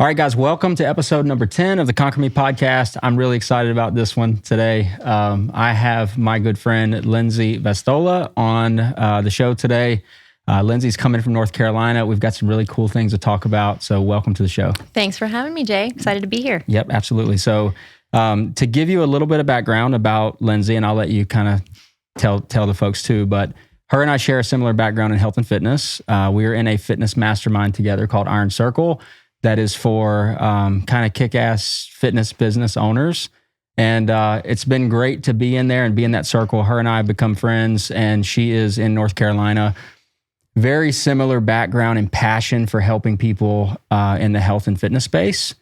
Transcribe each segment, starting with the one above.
All right, guys, welcome to episode number 10 of the ConquerMe podcast. I'm really excited about this one today. I have my good friend, Lindsay Vastola, on the show today. Lindsay's coming from North Carolina. We've got some really cool things to talk about, so welcome to the show. Thanks for having me, Jay. Excited to be here. Yep, absolutely. So to give you a little bit of background about Lindsay, and I'll let you kind of tell the folks too, but her and I share a similar background in health and fitness. We're in a fitness mastermind together called Iron Circle. That is for kind of kick-ass fitness business owners. And it's been great to be in there and be in that circle. Her and I have become friends, and she is in North Carolina. Very similar background and passion for helping people in the health and fitness space.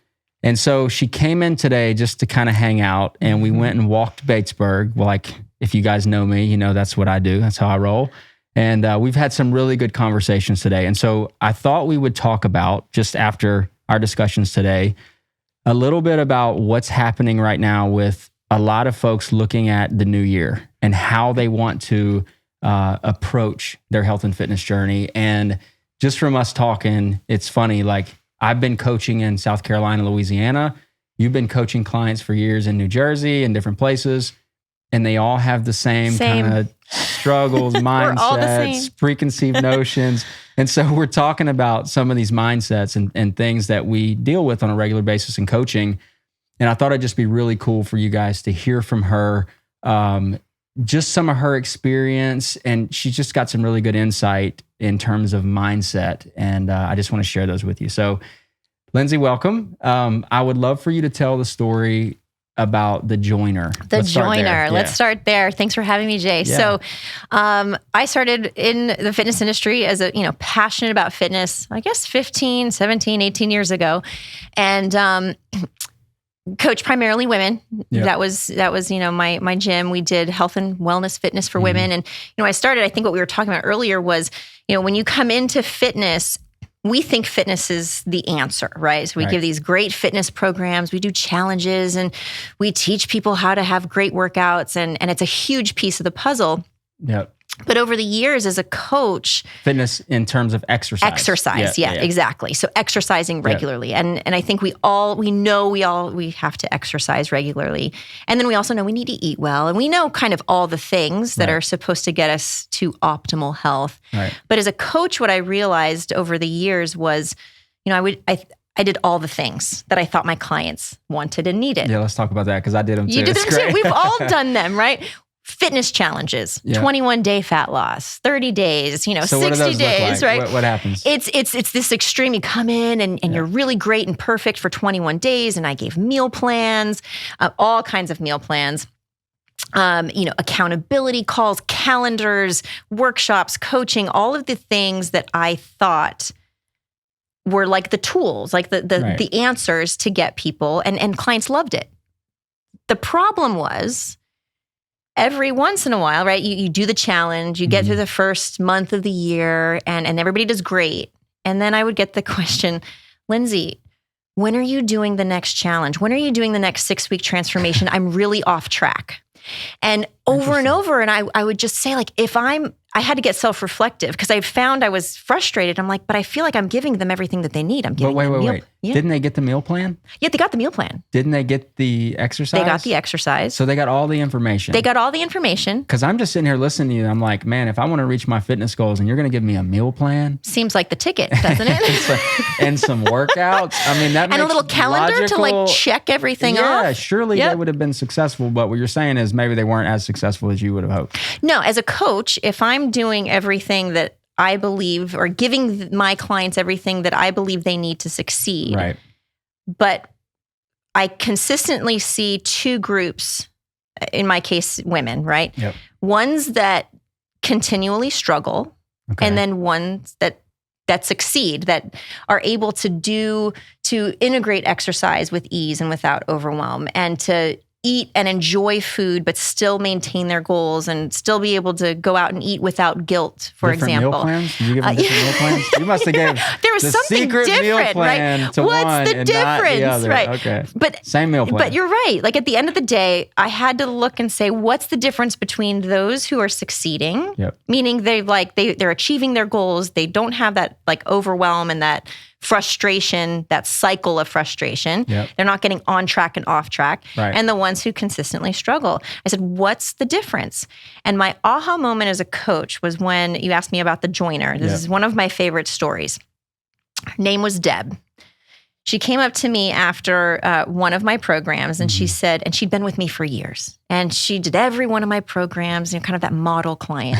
And so she came in today just to kind of hang out, and we went and walked Batesburg. Well, like, if you guys know me, you know that's what I do. That's how I roll. And we've had some really good conversations today. And so I thought we would talk about, just after our discussions today, a little bit about what's happening right now with a lot of folks looking at the new year and how they want to approach their health and fitness journey. And just from us talking, it's funny, like I've been coaching in South Carolina, Louisiana. You've been coaching clients for years in New Jersey and different places. And they all have the same. kind of struggles, mindsets, preconceived notions. And so we're talking about some of these mindsets and things that we deal with on a regular basis in coaching. And I thought it'd just be really cool for you guys to hear from her, just some of her experience. And she's just got some really good insight in terms of mindset. And I just want to share those with you. So Lindsay, welcome. I would love for you to tell the story about the joiner. Let's start there. Thanks for having me, Jay. Yeah. So I started in the fitness industry as passionate about fitness, I guess 15, 17, 18 years ago. And coach primarily women. Yep. That was my gym. We did health and wellness fitness for women. And I think what we were talking about earlier was, when you come into fitness, we think fitness is the answer, right? So we give these great fitness programs, we do challenges, and we teach people how to have great workouts, and it's a huge piece of the puzzle. Yep. But over the years as a coach... Fitness in terms of exercise. Exactly. So exercising regularly. Yep. And I think we have to exercise regularly. And then we also know we need to eat well. And we know kind of all the things that are supposed to get us to optimal health. Right. But as a coach, what I realized over the years was, I did all the things that I thought my clients wanted and needed. Yeah, let's talk about that because I did them too. You did them too. We've all done them, right? Fitness challenges, 21-day fat loss, 30 days, so 60 days, like? Right? What happens? It's this extreme. You come in and you're really great and perfect for 21 days. And I gave meal plans, all kinds of meal plans, accountability calls, calendars, workshops, coaching, all of the things that I thought were like the tools, like the answers to get people, and clients loved it. The problem was, every once in a while, right, you do the challenge, you get through the first month of the year, and everybody does great. And then I would get the question, Lindsay, when are you doing the next challenge? When are you doing the next 6-week transformation? I'm really off track. And over and over, and I would just say, like, I had to get self-reflective because I found I was frustrated. I'm like, but I feel like I'm giving them everything that they need. I'm giving them wait. Yeah. Didn't they get the meal plan? Yeah, they got the meal plan. Didn't they get the exercise? They got the exercise. So they got all the information. Because I'm just sitting here listening to you. I'm like, man, if I want to reach my fitness goals and you're going to give me a meal plan. Seems like the ticket, doesn't it? And some workouts. I mean, that makes and a little calendar to like check everything off. Yeah, surely they would have been successful. But what you're saying is maybe they weren't as successful as you would have hoped. No, as a coach, if I'm doing everything that I believe, or giving my clients everything that I believe they need to succeed. Right. But I consistently see two groups, in my case, women, right? Yep. Ones that continually struggle, and then ones that succeed, that are able to integrate exercise with ease and without overwhelm, and to eat and enjoy food, but still maintain their goals and still be able to go out and eat without guilt, for example. Meal plans? Did you give them different meal plans? You must have given there was something different, right? What's the difference, right? Okay. But same meal plan. But you're right. Like at the end of the day, I had to look and say, what's the difference between those who are succeeding, meaning they're achieving their goals, they don't have that like overwhelm and that frustration, that cycle of frustration. Yep. They're not getting on track and off track. Right. And the ones who consistently struggle. I said, what's the difference? And my aha moment as a coach was when you asked me about the joiner. This is one of my favorite stories. Her name was Deb. She came up to me after one of my programs and she said, and she'd been with me for years, and she did every one of my programs, kind of that model client.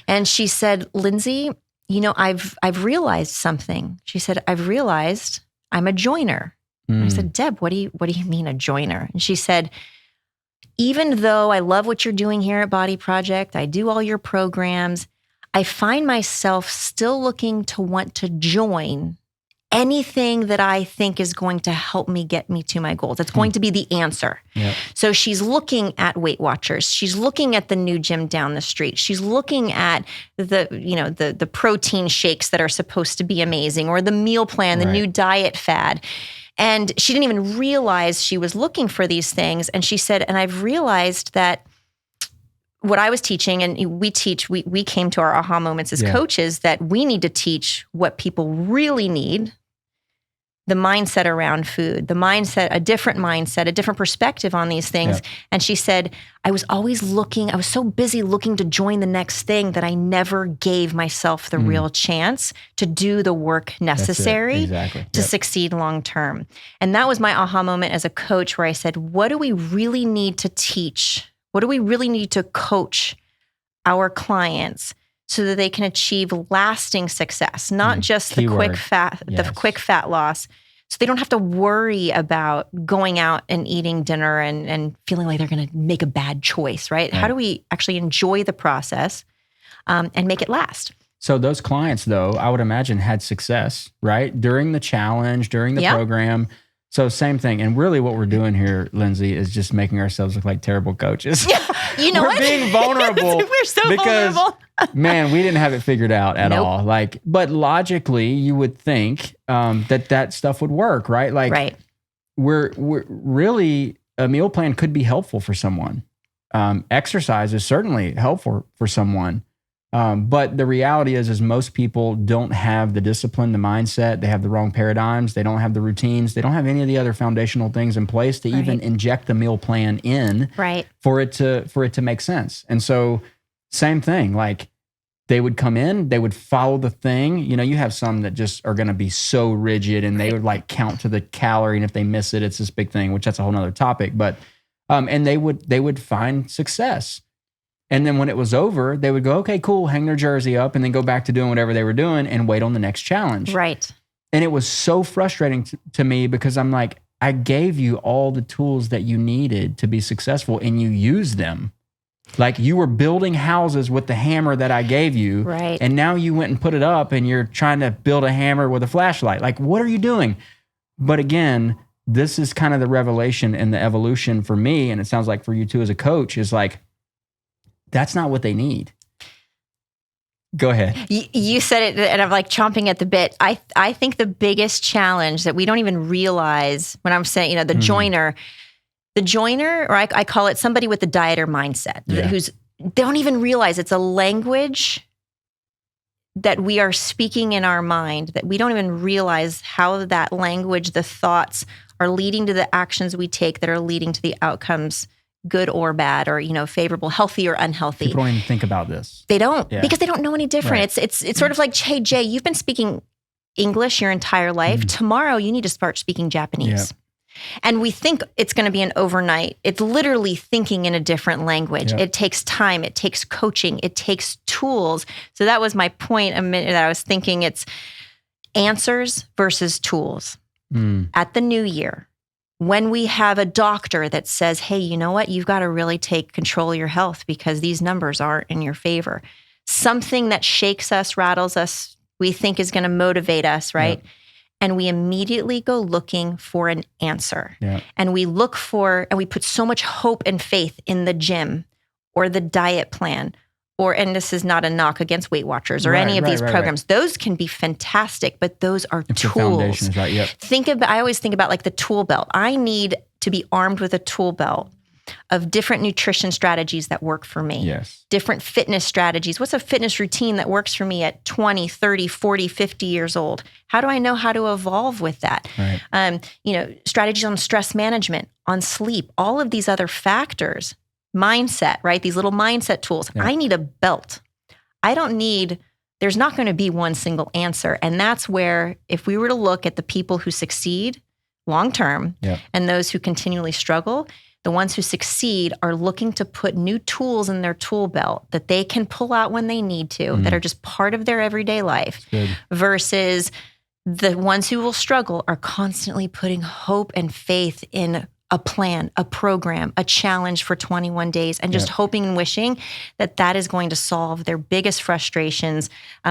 And she said, Lindsay, I've realized something. She said, I've realized I'm a joiner. And I said, Deb, what do you mean a joiner? And she said, even though I love what you're doing here at Body Project, I do all your programs, I find myself still looking to want to join anything that I think is going to help me get me to my goals. It's going to be the answer. Yep. So she's looking at Weight Watchers. She's looking at the new gym down the street. She's looking at the protein shakes that are supposed to be amazing, or the meal plan, the new diet fad. And she didn't even realize she was looking for these things. And she said, and I've realized that what I was teaching, and we came to our aha moments as coaches, that we need to teach what people really need, the mindset around food, a different perspective on these things. Yeah. And she said, I was so busy looking to join the next thing that I never gave myself the real chance to do the work necessary to succeed long term. And that was my aha moment as a coach, where I said, what do we really need to teach? What do we really need to coach our clients so that they can achieve lasting success, not just the quick fat loss, so they don't have to worry about going out and eating dinner and feeling like they're going to make a bad choice, right? How do we actually enjoy the process and make it last? So those clients, though, I would imagine had success, right? During the challenge, during the program. So same thing. And really what we're doing here, Lindsay, is just making ourselves look like terrible coaches. Yeah, we're being vulnerable. We're so vulnerable. Man, we didn't have it figured out at all. But logically, you would think that stuff would work, right? We're really, a meal plan could be helpful for someone. Exercise is certainly helpful for someone. But the reality is most people don't have the discipline, the mindset. They have the wrong paradigms. They don't have the routines. They don't have any of the other foundational things in place to even inject the meal plan in for it to make sense. And so same thing, they would come in, they would follow the thing. You have some that just are going to be so rigid, and they would count to the calorie. And if they miss it, it's this big thing, which that's a whole nother topic. But, and they would find success. And then when it was over, they would go, okay, cool, hang their jersey up, and then go back to doing whatever they were doing and wait on the next challenge. Right. And it was so frustrating to me, because I'm like, I gave you all the tools that you needed to be successful, and you used them. You were building houses with the hammer that I gave you. Right. And now you went and put it up, and you're trying to build a hammer with a flashlight. What are you doing? But again, this is kind of the revelation and the evolution for me, and it sounds like for you too as a coach, is that's not what they need. Go ahead. You said it, and I'm chomping at the bit. I think the biggest challenge that we don't even realize when I'm saying, the joiner, or I call it somebody with the dieter mindset, they don't even realize it's a language that we are speaking in our mind, that we don't even realize how that language, the thoughts, are leading to the actions we take that are leading to the outcomes, good or bad, or favorable, healthy or unhealthy. People don't even think about this. They don't, because they don't know any different. Right. It's sort of like, hey Jay, you've been speaking English your entire life. Tomorrow you need to start speaking Japanese. And we think it's going to be an overnight. It's literally thinking in a different language. It takes time. It takes coaching. It takes tools. So that was my point a minute that I was thinking. It's answers versus tools. At the new year, when we have a doctor that says, hey, you know what? You've got to really take control of your health because these numbers aren't in your favor. Something that shakes us, rattles us, we think is going to motivate us, right? And we immediately go looking for an answer. And we look for, and we put so much hope and faith in the gym or the diet plan, and this is not a knock against Weight Watchers or any of these programs. Those can be fantastic, but those are tools. I always think about the tool belt. I need to be armed with a tool belt of different nutrition strategies that work for me. Yes. Different fitness strategies. What's a fitness routine that works for me at 20, 30, 40, 50 years old? How do I know how to evolve with that? Right. Strategies on stress management, on sleep, all of these other factors, mindset, right? These little mindset tools. Yeah. I need a belt. There's not going to be one single answer. And that's where, if we were to look at the people who succeed long-term and those who continually struggle, the ones who succeed are looking to put new tools in their tool belt that they can pull out when they need to, that are just part of their everyday life, versus the ones who will struggle are constantly putting hope and faith in a plan, a program, a challenge for 21 days, and just hoping and wishing that is going to solve their biggest frustrations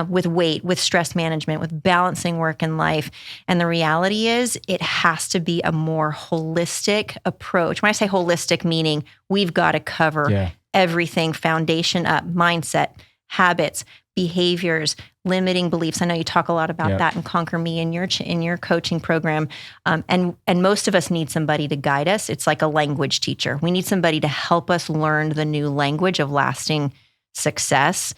with weight, with stress management, with balancing work and life. And the reality is, it has to be a more holistic approach. When I say holistic, meaning we've got to cover everything, foundation up, mindset, habits, behaviors, limiting beliefs. I know you talk a lot about that in ConquerMe in your coaching program. And most of us need somebody to guide us. It's like a language teacher. We need somebody to help us learn the new language of lasting success,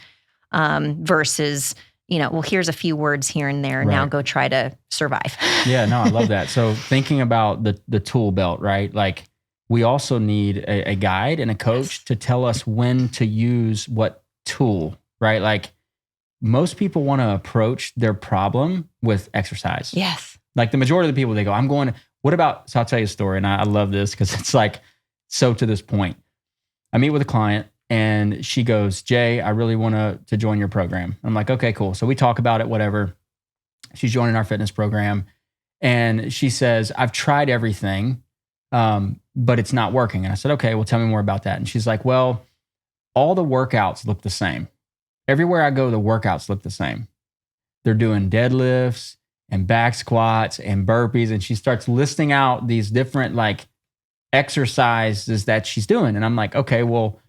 versus, here's a few words here and there. Right. Now go try to survive. Yeah, no, I love that. So thinking about the tool belt, right? Like, we also need a guide and a coach to tell us when to use what tool, right? Like, most people want to approach their problem with exercise. Yes. Like, the majority of the people, they go, so I'll tell you a story. And I love this because it's like, so to this point, I meet with a client and she goes, Jay, I really want to join your program. I'm like, okay, cool. So we talk about it, whatever. She's joining our fitness program. And she says, I've tried everything, but it's not working. And I said, okay, well, tell me more about that. And she's like, well, all the workouts look the same. Everywhere I go, the workouts look the same. They're doing deadlifts and back squats and burpees. And she starts listing out these different like exercises that she's doing. And I'm like, okay, well,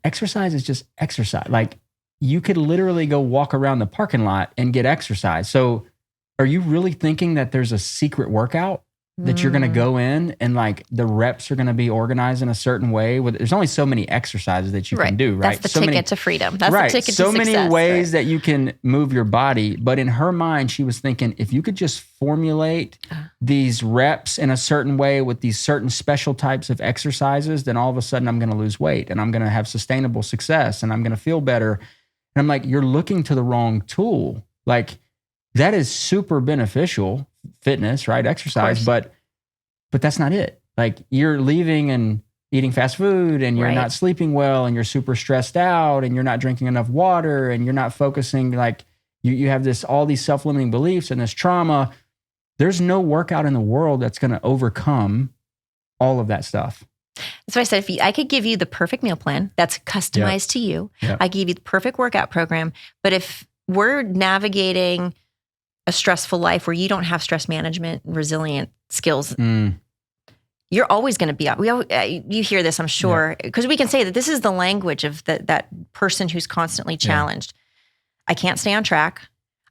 exercise is just exercise. Like, you could literally go walk around the parking lot and get exercise. So are you really thinking that there's a secret workout that you're going to go in and like the reps are going to be organized in a certain way? There's only so many exercises that you can do, right? That's the ticket to freedom. That's the ticket to success. So many ways that you can move your body. But in her mind, she was thinking, if you could just formulate these reps in a certain way with these certain special types of exercises, then all of a sudden I'm going to lose weight and I'm going to have sustainable success and I'm going to feel better. And I'm like, you're looking to the wrong tool. Like, that is super beneficial, fitness, right? Exercise, but that's not it. Like, you're leaving and eating fast food and you're not sleeping well and you're super stressed out and you're not drinking enough water and you're not focusing. Like, you have all these self-limiting beliefs and this trauma. There's no workout in the world that's going to overcome all of that stuff. That's why I said, I could give you the perfect meal plan that's customized to you. I give you the perfect workout program. But if we're navigating a stressful life where you don't have stress management, resilient skills, you're always going to be up. You hear this, I'm sure, because we can say that this is the language of that person who's constantly challenged. I can't stay on track.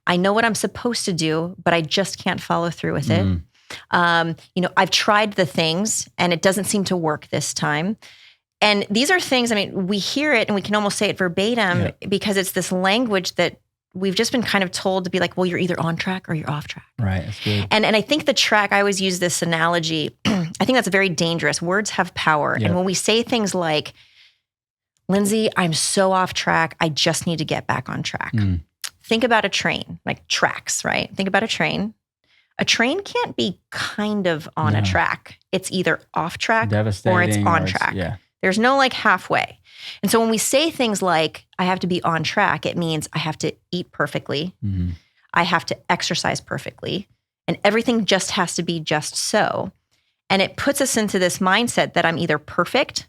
I know what I'm supposed to do, but I just can't follow through with it. I've tried the things and it doesn't seem to work this time. And these are things, we hear it and we can almost say it verbatim because it's this language that we've just been kind of told to be like, well, you're either on track or you're off track. Right. That's good. And I think the track, I always use this analogy. I think that's very dangerous. Words have power. And when we say things like, Lindsay, I'm so off track, I just need to get back on track. Think about a train, like tracks, right? Think about a train. A train can't be kind of on a track. It's either off track or it's on track. There's no like halfway. And so when we say things like, I have to be on track, it means I have to eat perfectly. I have to exercise perfectly. And everything just has to be just so. And it puts us into this mindset that I'm either perfect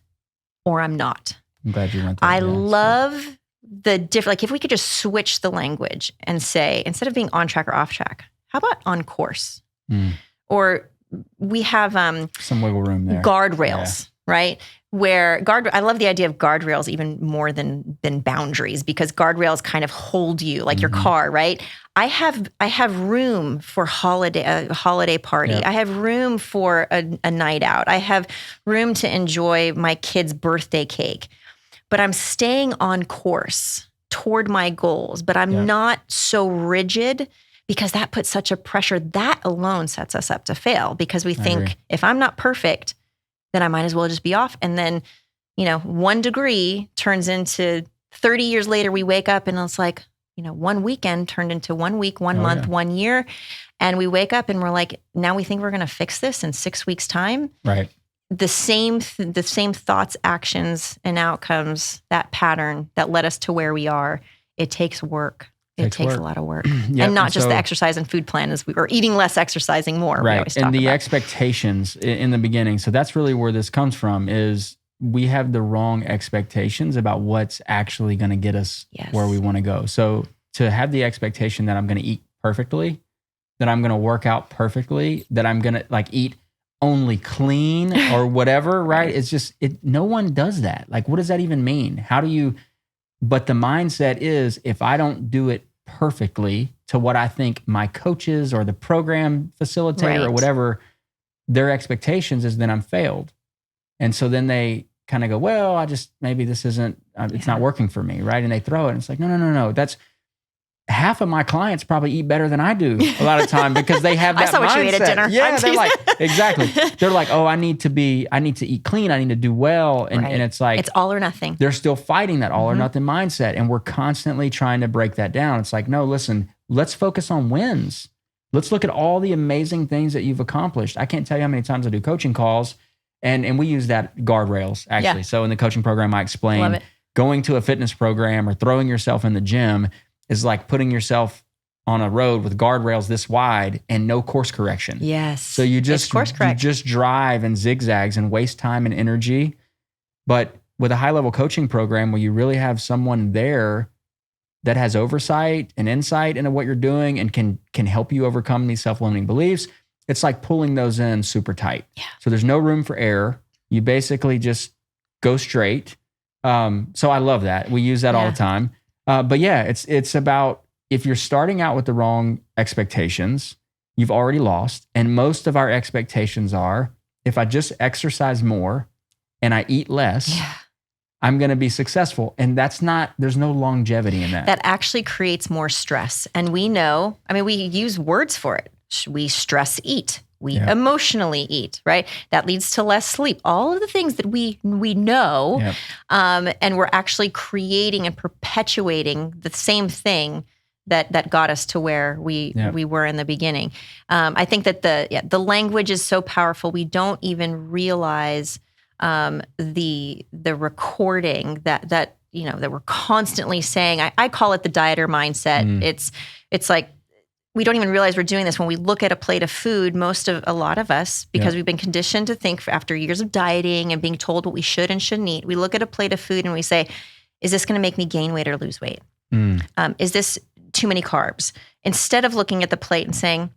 or I'm not. I'm glad you went there. I love the different, like if we could just switch the language and say, instead of being on track or off track, how about on course? Or we have some wiggle room there. Guardrails. right? Where I love the idea of guardrails even more than boundaries, because guardrails kind of hold you like your car, right? I have room for a holiday party. Yep. I have room for a night out. I have room to enjoy my kid's birthday cake, but I'm staying on course toward my goals, but I'm not so rigid, because that puts such a pressure. That alone sets us up to fail, because we think if I'm not perfect, then I might as well just be off. And then, 1 degree turns into 30 years later, we wake up and it's like, one weekend turned into 1 week, 1 month, 1 year. And we wake up and we're like, now we think we're going to fix this in 6 weeks' time. Right. The same thoughts, actions, and outcomes, that pattern that led us to where we are, it takes work. It takes a lot of work. And not just the exercise and food plan, or eating less, exercising more. Right. We always talk and the about expectations in the beginning. So that's really where this comes from, is we have the wrong expectations about what's actually going to get us where we want to go. So to have the expectation that I'm going to eat perfectly, that I'm going to work out perfectly, that I'm going to eat only clean or whatever, right? It's just, no one does that. Like, what does that even mean? But the mindset is, if I don't do it perfectly to what I think my coaches or the program facilitator or whatever, their expectations is, then I'm failed. And so then they kind of go, well, maybe this isn't, it's not working for me, right? And they throw it. And it's like, no. That's half of my clients probably eat better than I do a lot of time, because they have that mindset. I saw what you ate at dinner. Yeah, they're like, exactly. They're like, oh, I need to eat clean. I need to do well. And it's like, it's all or nothing. They're still fighting that all or nothing mindset. And we're constantly trying to break that down. It's like, no, listen, let's focus on wins. Let's look at all the amazing things that you've accomplished. I can't tell you how many times I do coaching calls, and we use that guardrails, actually. Yeah. So in the coaching program, I explain going to a fitness program or throwing yourself in the gym is like putting yourself on a road with guardrails this wide and no course correction. Yes. So you just drive and zigzags and waste time and energy. But with a high-level coaching program where you really have someone there that has oversight and insight into what you're doing and can help you overcome these self-limiting beliefs, it's like pulling those in super tight. Yeah. So there's no room for error. You basically just go straight. So I love that. We use that all the time. But yeah, it's about, if you're starting out with the wrong expectations, you've already lost. And most of our expectations are, if I just exercise more and I eat less, I'm going to be successful. And there's no longevity in that. That actually creates more stress. And we know, we use words for it. We stress eat. We emotionally eat, right? That leads to less sleep. All of the things that we know, and we're actually creating and perpetuating the same thing that got us to where we were in the beginning. I think that the language is so powerful. We don't even realize the recording that we're constantly saying. I call it the dieter mindset. It's like, we don't even realize we're doing this when we look at a plate of food. A lot of us, because we've been conditioned to think after years of dieting and being told what we should and shouldn't eat, we look at a plate of food and we say, is this going to make me gain weight or lose weight? Is this too many carbs? Instead of looking at the plate and saying,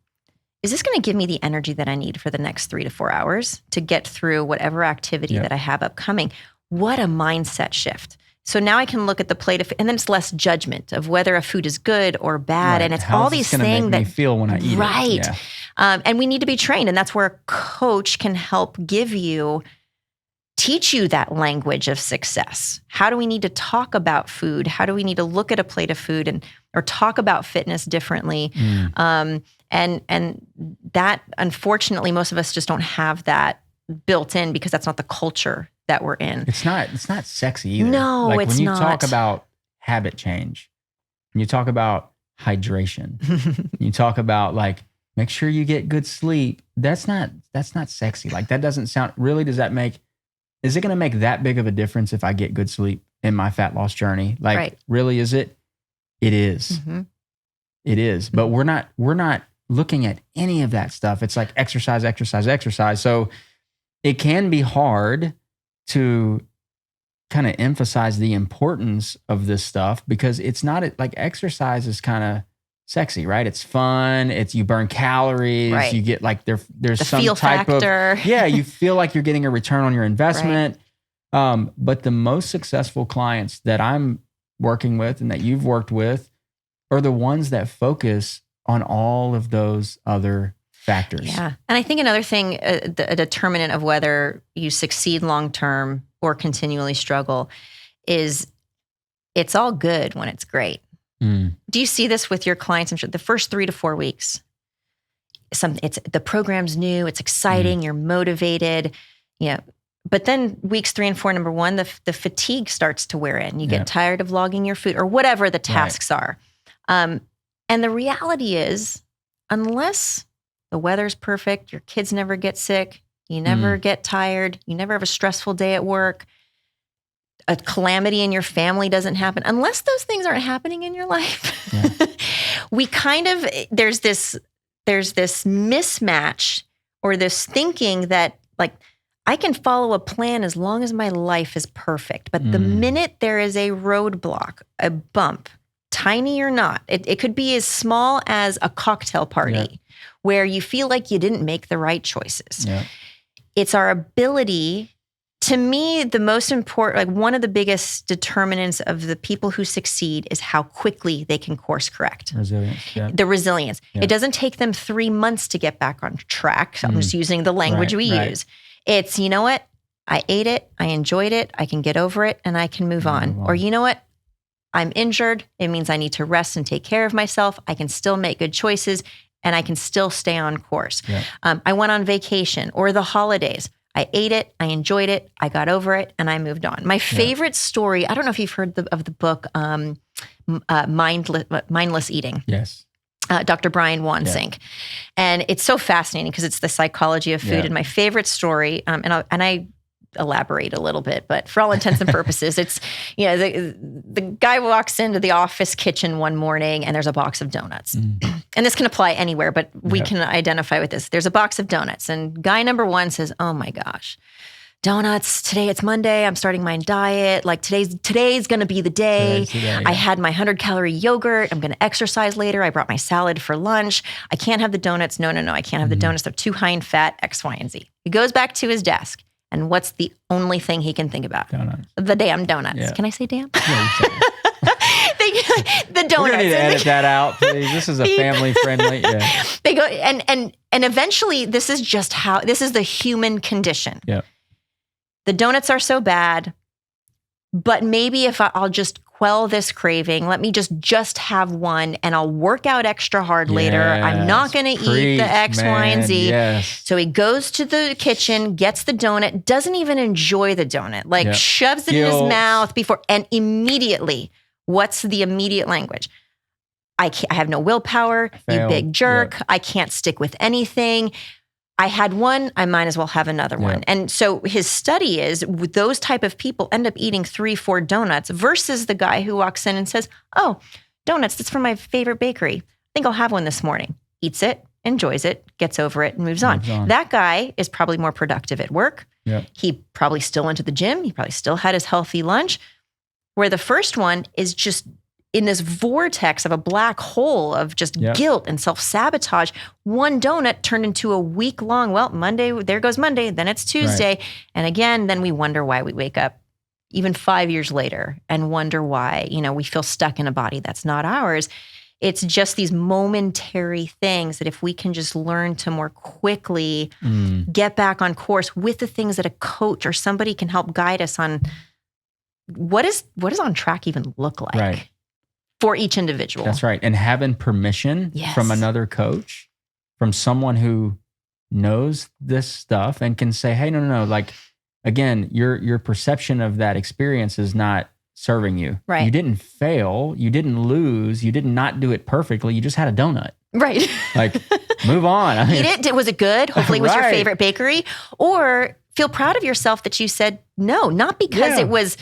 is this going to give me the energy that I need for the next 3 to 4 hours to get through whatever activity that I have upcoming? What a mindset shift. So now I can look at the plate of, and then it's less judgment of whether a food is good or bad. Right. And it's How's all these things that make me feel when I eat it. Yeah. And we need to be trained. And that's where a coach can help teach you that language of success. How do we need to talk about food? How do we need to look at a plate of food or talk about fitness differently? And that, unfortunately, most of us just don't have that built in, because that's not the culture that we're in. It's not sexy either. No, like it's when you not. talk about habit change, when you talk about hydration, you talk about make sure you get good sleep. That's not sexy. Like, that doesn't sound, really, is it going to make that big of a difference if I get good sleep in my fat loss journey? Really, is it? It is. It is. But we're not looking at any of that stuff. It's like exercise. So it can be hard to kind of emphasize the importance of this stuff, because it's not like exercise is kind of sexy, right? It's fun. You burn calories. Right. You get like there's The some feel type factor. of you feel like you're getting a return on your investment. Right. But the most successful clients that I'm working with and that you've worked with are the ones that focus on all of those other factors. Yeah. And I think another thing, a determinant of whether you succeed long-term or continually struggle is it's all good when it's great. Do you see this with your clients? I'm sure the first 3 to 4 weeks, the program's new, it's exciting, you're motivated. Yeah. But then weeks 3 and 4, number one, the fatigue starts to wear in. You get tired of logging your food or whatever the tasks are. And the reality is, unless the weather's perfect, your kids never get sick, you never get tired, you never have a stressful day at work, a calamity in your family doesn't happen, unless those things aren't happening in your life, we kind of, there's this mismatch or this thinking that like, I can follow a plan as long as my life is perfect. But the minute there is a roadblock, a bump, tiny or not, it could be as small as a cocktail party where you feel like you didn't make the right choices. Yeah. It's our ability, to me, the most important, like one of the biggest determinants of the people who succeed is how quickly they can course correct. Resilience. Yeah. The resilience. Yeah. It doesn't take them 3 months to get back on track. I'm just using the language we use. It's, you know what? I ate it. I enjoyed it. I can get over it and I can move on. Or you know what? I'm injured. It means I need to rest and take care of myself. I can still make good choices and I can still stay on course. Yeah. I went on vacation or the holidays. I ate it. I enjoyed it. I got over it and I moved on. My favorite story, I don't know if you've heard of the book, Mindless Eating. Yes. Dr. Brian Wansink. And it's so fascinating because it's the psychology of food. And my favorite story, and I elaborate a little bit, but for all intents and purposes, it's, the guy walks into the office kitchen one morning and there's a box of donuts. And this can apply anywhere, but we can identify with this. There's a box of donuts and guy number one says, oh my gosh, donuts, today it's Monday, I'm starting my diet. Like today's going to be the day. I had my 100-calorie yogurt. I'm going to exercise later. I brought my salad for lunch. I can't have the donuts. No, I can't have the donuts. They're too high in fat, X, Y, and Z. He goes back to his desk. And what's the only thing he can think about? Donuts. The damn donuts. Yeah. Can I say damn? Yeah, the donuts. We're gonna need to edit that out, please. This is a family friendly. Yeah. They go and eventually this is the human condition. Yeah. The donuts are so bad, but maybe if I'll just quell this craving, let me just have one and I'll work out extra hard later. I'm not going to eat the X, Y, and Z. Yes. So he goes to the kitchen, gets the donut, doesn't even enjoy the donut, shoves it in his mouth and immediately, what's the immediate language? I have no willpower, you big jerk. Yep. I can't stick with anything. I had one, I might as well have another one. And so his study is those type of people end up eating 3-4 donuts versus the guy who walks in and says, oh, donuts, that's from my favorite bakery. I think I'll have one this morning. Eats it, enjoys it, gets over it, and moves on. That guy is probably more productive at work. Yep. He probably still went to the gym. He probably still had his healthy lunch. Where the first one is just in this vortex of a black hole of just guilt and self-sabotage. One donut turned into a week-long, Monday, there goes Monday, then it's Tuesday. Right. And again, then we wonder why we wake up even 5 years later and wonder why, we feel stuck in a body that's not ours. It's just these momentary things that if we can just learn to more quickly get back on course with the things that a coach or somebody can help guide us on, what does on track even look like? Right. For each individual. That's right. And having permission from another coach, from someone who knows this stuff and can say, hey, no. Like, again, your perception of that experience is not serving you. Right. You didn't fail. You didn't lose. You did not do it perfectly. You just had a donut. Right. Like, move on. Eat it. Was it good? Hopefully it was your favorite bakery. Or feel proud of yourself that you said no, not because it was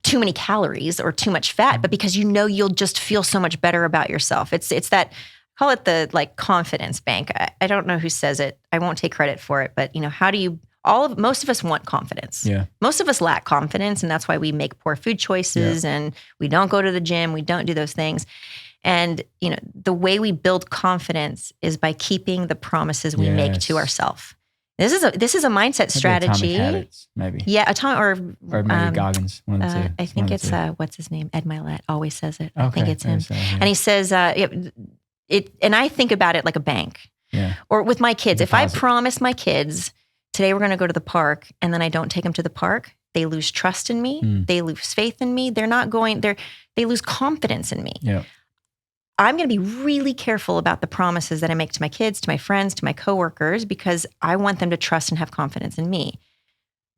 too many calories or too much fat, but because you'll just feel so much better about yourself. It's that, call it the confidence bank. I don't know who says it. I won't take credit for it, but most of us want confidence. Yeah. Most of us lack confidence, and that's why we make poor food choices and we don't go to the gym, we don't do those things. And, the way we build confidence is by keeping the promises we make to ourselves. This is a mindset strategy. Atomic Habits, maybe. Yeah, or maybe Goggins. One of the two. I think it's what's his name? Ed Milet always says it. Okay, I think it's him. So, yeah. And he says and I think about it like a bank. Yeah. Or with my kids, Deposit. if I promise my kids today we're going to go to the park, and then I don't take them to the park, they lose trust in me. They lose faith in me. They lose confidence in me. Yeah. I'm going to be really careful about the promises that I make to my kids, to my friends, to my coworkers, because I want them to trust and have confidence in me.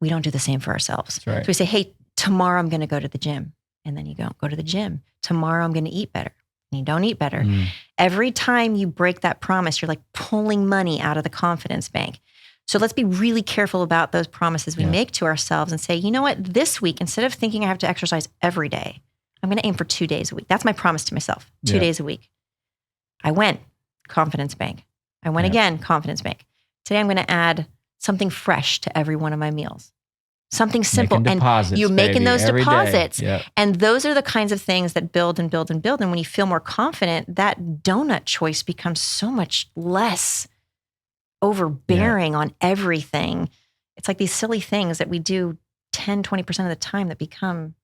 We don't do the same for ourselves. That's right. So we say, hey, tomorrow I'm going to go to the gym. And then you go to the gym. Tomorrow I'm going to eat better. And you don't eat better. Every time you break that promise, you're like pulling money out of the confidence bank. So let's be really careful about those promises we make to ourselves and say, you know what, this week, instead of thinking I have to exercise every day, I'm going to aim for 2 days a week. That's my promise to myself, 2 days a week. I went, confidence bank. I went again, confidence bank. Today I'm going to add something fresh to every one of my meals. Something simple. And you're making those deposits. Yep. And those are the kinds of things that build and build and build. And when you feel more confident, that donut choice becomes so much less overbearing on everything. It's like these silly things that we do 10, 20% of the time that become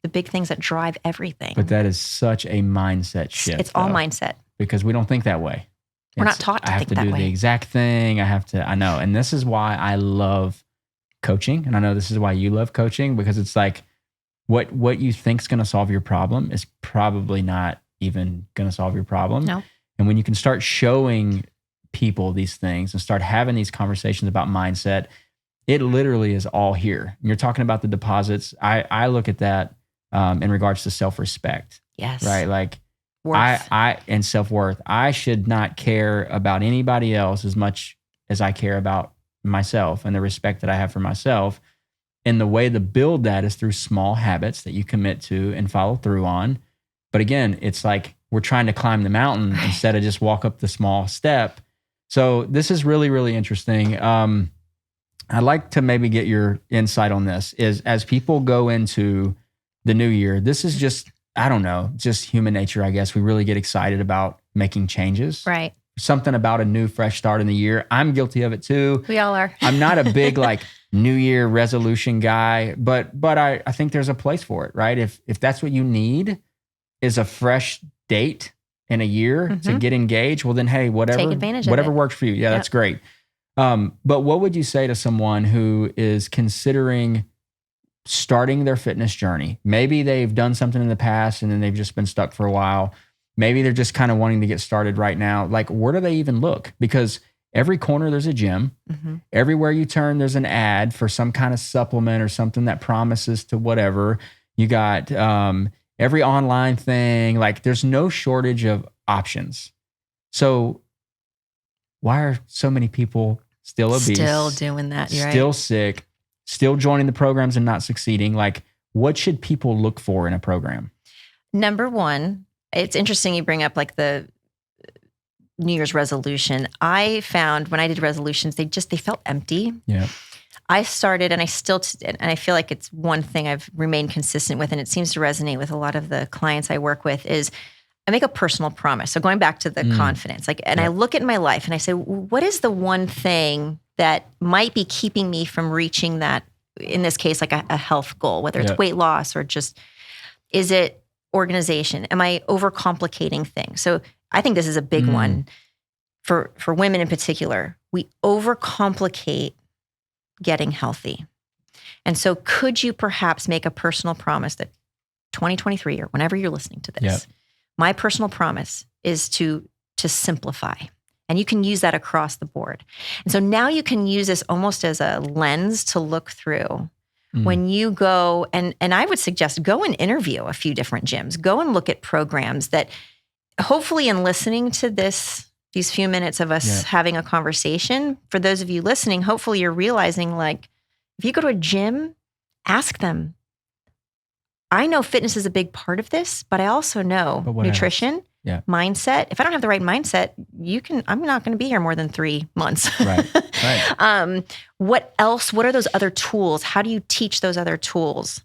the big things that drive everything. But that is such a mindset shift. It's all mindset. Because we don't think that way. We're not taught to think that way. I have to do the exact thing. I know. And this is why I love coaching. And I know this is why you love coaching, because it's like what you think is going to solve your problem is probably not even going to solve your problem. No. And when you can start showing people these things and start having these conversations about mindset, it literally is all here. You're talking about the deposits. I look at that in regards to self-respect. Yes. Right. Like worth. And self-worth. I should not care about anybody else as much as I care about myself and the respect that I have for myself. And the way to build that is through small habits that you commit to and follow through on. But again, it's like we're trying to climb the mountain instead of just walk up the small step. So this is really, really interesting. I'd like to maybe get your insight on this is as people go into the new year, this is just, I don't know, just human nature, I guess. We really get excited about making changes. Right. Something about a new, fresh start in the year. I'm guilty of it too. We all are. I'm not a big like New Year resolution guy, but I think there's a place for it, right? If that's what you need is a fresh date in a year to get engaged, well then, hey, whatever works for you. Yeah, that's great. But what would you say to someone who is considering starting their fitness journey? Maybe they've done something in the past and then they've just been stuck for a while. Maybe they're just kind of wanting to get started right now. Like, where do they even look? Because every corner there's a gym. Everywhere you turn, there's an ad for some kind of supplement or something that promises to whatever. You got every online thing. Like, there's no shortage of options. So why are so many people still obese? Still doing that. You're still right. sick, still joining the programs and not succeeding? Like, what should people look for in a program? Number one, it's interesting you bring up like the New Year's resolution. I found when I did resolutions, they felt empty. Yeah. I started, and I feel like it's one thing I've remained consistent with, and it seems to resonate with a lot of the clients I work with, is I make a personal promise. So going back to the confidence, I look at my life and I say, what is the one thing that might be keeping me from reaching that, in this case, like a health goal, whether it's weight loss or just, is it organization? Am I overcomplicating things? So I think this is a big one for women in particular. We overcomplicate getting healthy. And so could you perhaps make a personal promise that 2023 or whenever you're listening to this, my personal promise is to simplify. And you can use that across the board. And so now you can use this almost as a lens to look through. When you go, and I would suggest go and interview a few different gyms. Go and look at programs that hopefully in listening to these few minutes of us having a conversation, for those of you listening, hopefully you're realizing, like, if you go to a gym, ask them. I know fitness is a big part of this, but I also know nutrition, mindset. If I don't have the right mindset, I'm not going to be here more than 3 months. Right. What else? What are those other tools? How do you teach those other tools?